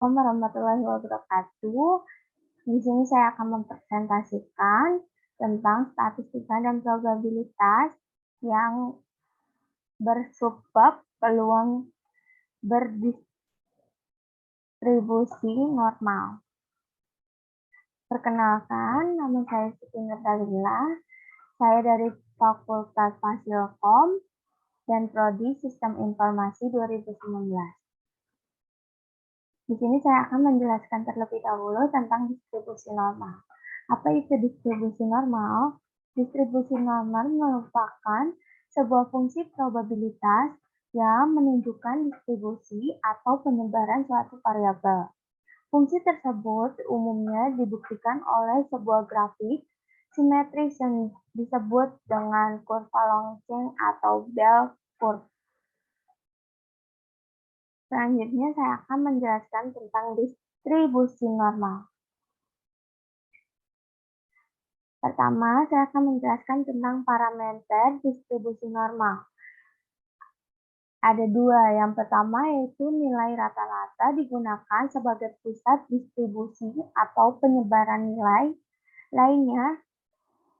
Warahmatullahi wabarakatuh. Di sini saya akan mempresentasikan tentang statistika dan probabilitas yang bersubbab peluang berdistribusi normal. Perkenalkan, nama saya Siti Nurdalila. Saya dari Fakultas Fasilkom dan Prodi Sistem Informasi 2019. Di sini saya akan menjelaskan terlebih dahulu tentang distribusi normal. Apa itu distribusi normal? Distribusi normal merupakan sebuah fungsi probabilitas yang menunjukkan distribusi atau penyebaran suatu variabel. Fungsi tersebut umumnya dibuktikan oleh sebuah grafik simetris yang disebut dengan kurva lonceng atau bell curve. Selanjutnya saya akan menjelaskan tentang distribusi normal. Pertama, saya akan menjelaskan tentang parameter distribusi normal. Ada dua. Yang pertama yaitu nilai rata-rata digunakan sebagai pusat distribusi atau penyebaran nilai. Lainnya,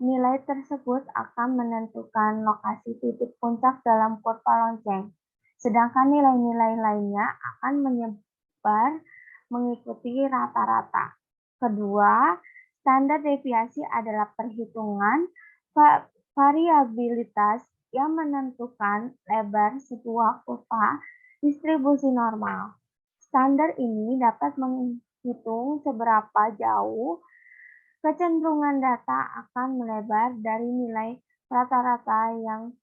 nilai tersebut akan menentukan lokasi titik puncak dalam kurva lonceng. Sedangkan nilai-nilai lainnya akan menyebar mengikuti rata-rata. Kedua, standar deviasi adalah perhitungan variabilitas yang menentukan lebar sebuah kurva distribusi normal. Standar ini dapat menghitung seberapa jauh kecenderungan data akan melebar dari nilai rata-rata yang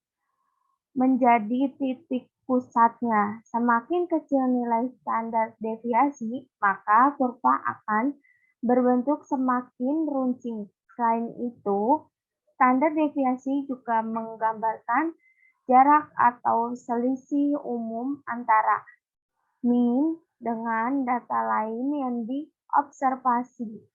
menjadi titik pusatnya. Semakin kecil nilai standar deviasi, maka kurva akan berbentuk semakin runcing. Selain itu, standar deviasi juga menggambarkan jarak atau selisih umum antara mean dengan data lain yang diobservasi.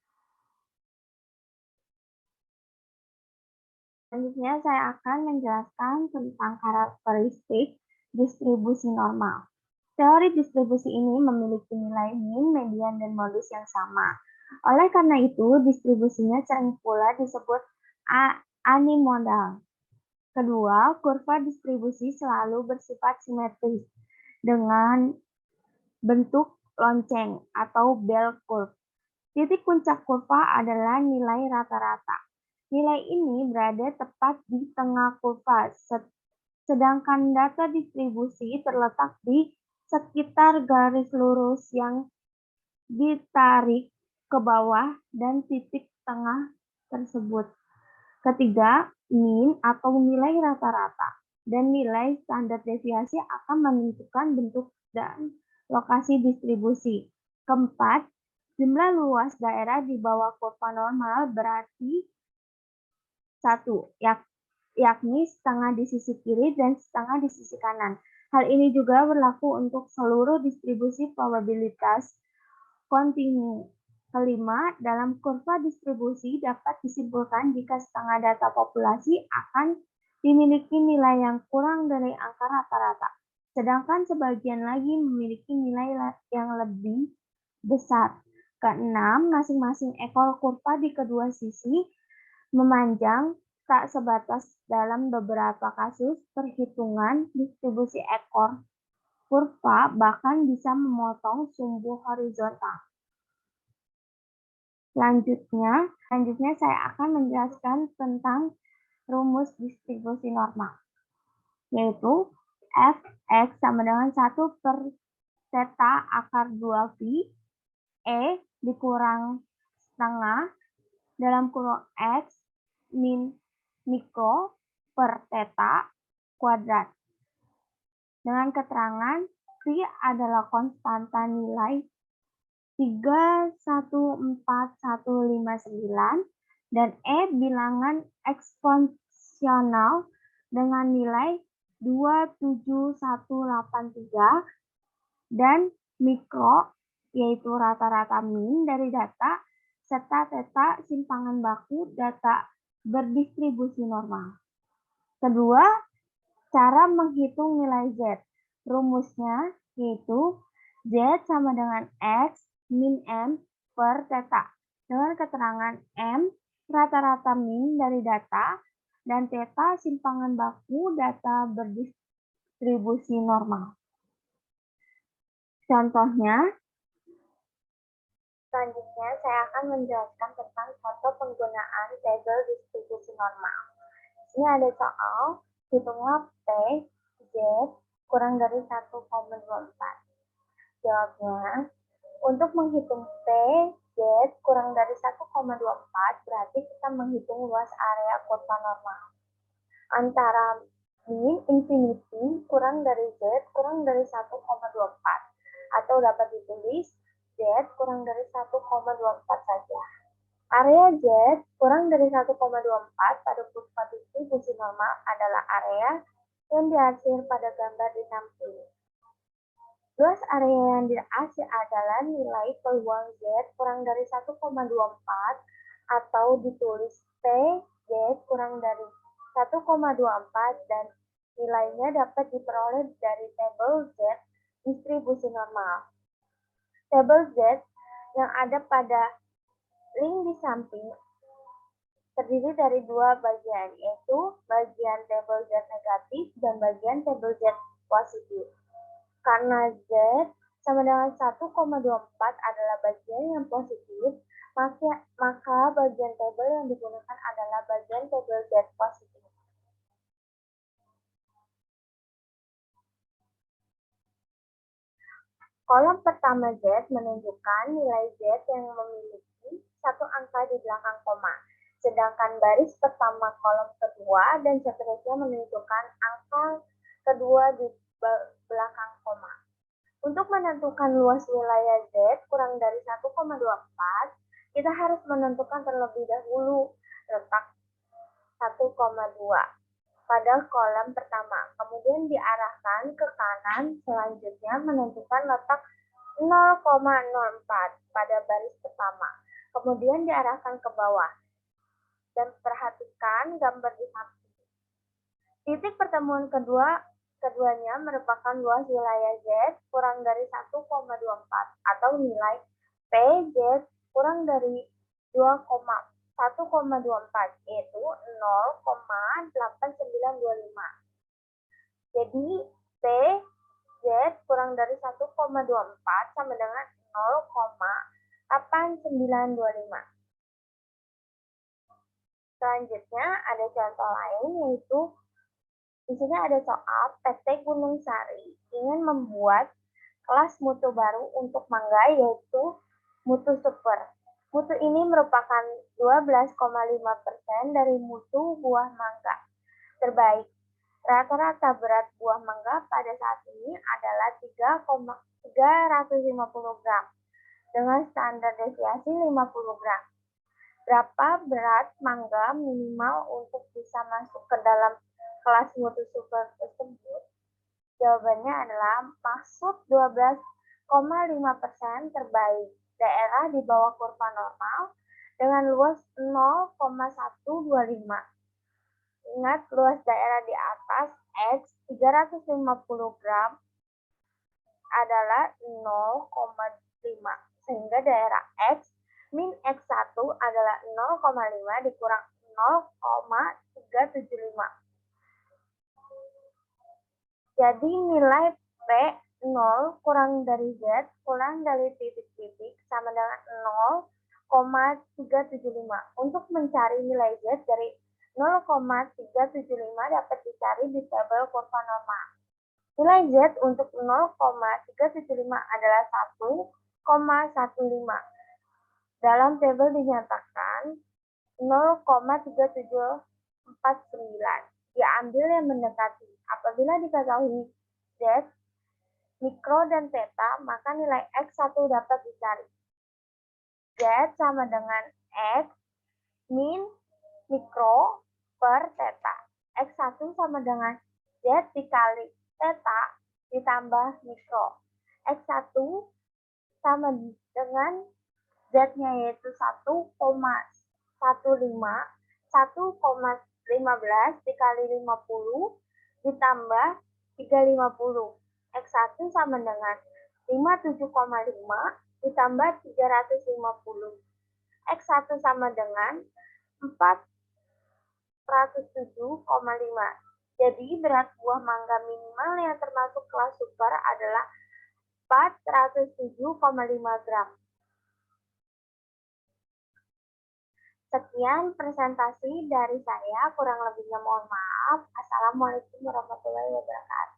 Selanjutnya saya akan menjelaskan tentang karakteristik distribusi normal. Teori distribusi ini memiliki nilai mean, median, dan modus yang sama. Oleh karena itu, distribusinya sering pula disebut unimodal. Kedua, kurva distribusi selalu bersifat simetris dengan bentuk lonceng atau bell curve. Titik puncak kurva adalah nilai rata-rata. Nilai ini berada tepat di tengah kurva, sedangkan data distribusi terletak di sekitar garis lurus yang ditarik ke bawah dan titik tengah tersebut. Ketiga, mean atau nilai rata-rata dan nilai standar deviasi akan menentukan bentuk dan lokasi distribusi. Keempat, jumlah luas daerah di bawah kurva normal berarti 1, yakni setengah di sisi kiri dan setengah di sisi kanan. Hal ini juga berlaku untuk seluruh distribusi probabilitas kontinu. Kelima, dalam kurva distribusi dapat disimpulkan jika setengah data populasi akan dimiliki nilai yang kurang dari angka rata-rata, sedangkan sebagian lagi memiliki nilai yang lebih besar. Keenam, masing-masing ekor kurva di kedua sisi memanjang tak sebatas dalam beberapa kasus perhitungan distribusi ekor kurva bahkan bisa memotong sumbu horizontal. Selanjutnya saya akan menjelaskan tentang rumus distribusi normal, yaitu Fx sama dengan 1 per theta akar 2 V, E dikurang setengah dalam kurung X min mikro per theta kuadrat. Dengan keterangan V adalah konstanta nilai 31459 dan E bilangan eksponensial dengan nilai 27183 dan mikro yaitu rata-rata min dari data serta theta simpangan baku data berdistribusi normal. Kedua, cara menghitung nilai Z. Rumusnya yaitu Z sama dengan X min M per theta. Dengan keterangan M rata-rata min dari data dan theta simpangan baku data berdistribusi normal. Contohnya, selanjutnya saya akan menjelaskan tentang contoh penggunaan tabel distribusi normal. Di sini ada soal, hitunglah P, Z kurang dari 1,24. Jawabnya, untuk menghitung P, Z kurang dari 1,24 berarti kita menghitung luas area kurva normal. Antara min infinity kurang dari Z kurang dari 1,24 atau dapat ditulis Z kurang dari 1,24 saja. Area Z kurang dari 1,24 pada kurva distribusi normal adalah area yang diarsir pada gambar di samping. Luas area yang diarsir adalah nilai peluang Z kurang dari 1,24 atau ditulis P Z kurang dari 1,24 dan nilainya dapat diperoleh dari tabel Z distribusi normal. Tabel Z yang ada pada link di samping terdiri dari dua bagian, yaitu bagian tabel Z negatif dan bagian tabel Z positif. Karena Z sama dengan 1,24 adalah bagian yang positif, maka bagian tabel yang digunakan adalah bagian tabel Z positif. Kolom pertama Z menunjukkan nilai Z yang memiliki satu angka di belakang koma, sedangkan baris pertama kolom kedua dan seterusnya menunjukkan angka kedua di belakang koma. Untuk menentukan luas wilayah Z kurang dari 1,24, kita harus menentukan terlebih dahulu letak 1,2 pada kolom pertama, kemudian diarahkan ke kanan, selanjutnya menentukan letak 0,04 pada baris pertama, kemudian diarahkan ke bawah, dan perhatikan gambar di samping. Titik pertemuan keduanya merupakan luas wilayah Z kurang dari 1,24 atau nilai PZ kurang dari 1,24 yaitu 0,8925. Jadi P Z kurang dari 1,24 sama dengan 0,8925. Selanjutnya ada contoh lain yaitu di sini ada soal PT Gunung Sari ingin membuat kelas mutu baru untuk mangga yaitu mutu super. Mutu ini merupakan 12,5% dari mutu buah mangga terbaik. Rata-rata berat buah mangga pada saat ini adalah 350 gram dengan standar deviasi 50 gram. Berapa berat mangga minimal untuk bisa masuk ke dalam kelas mutu super tersebut? Jawabannya adalah maksud 12,5% terbaik daerah di bawah kurva normal dengan luas 0,125. Ingat, luas daerah di atas X 350 gram adalah 0,5, sehingga daerah X min X1 adalah 0,5 dikurang 0,375. Jadi nilai P 0 kurang dari Z kurang dari titik-titik sama dengan 0,375. Untuk mencari nilai Z dari 0,375 dapat dicari di tabel kurva normal. Nilai Z untuk 0,375 adalah 1,15. Dalam tabel dinyatakan 0,3749. Diambil yang mendekati. Apabila diketahui Z, mikro, dan theta, maka nilai X1 dapat dicari. Z sama dengan X min mikro per theta. X1 sama dengan Z dikali theta ditambah mikro. X1 sama dengan Z-nya yaitu 1,15 dikali 50 ditambah 350. X1 sama dengan 57,5 ditambah 350. X1 sama dengan 407,5. Jadi berat buah mangga minimal yang termasuk kelas super adalah 407,5 gram. Sekian presentasi dari saya, kurang lebihnya mohon maaf. Assalamualaikum warahmatullahi wabarakatuh.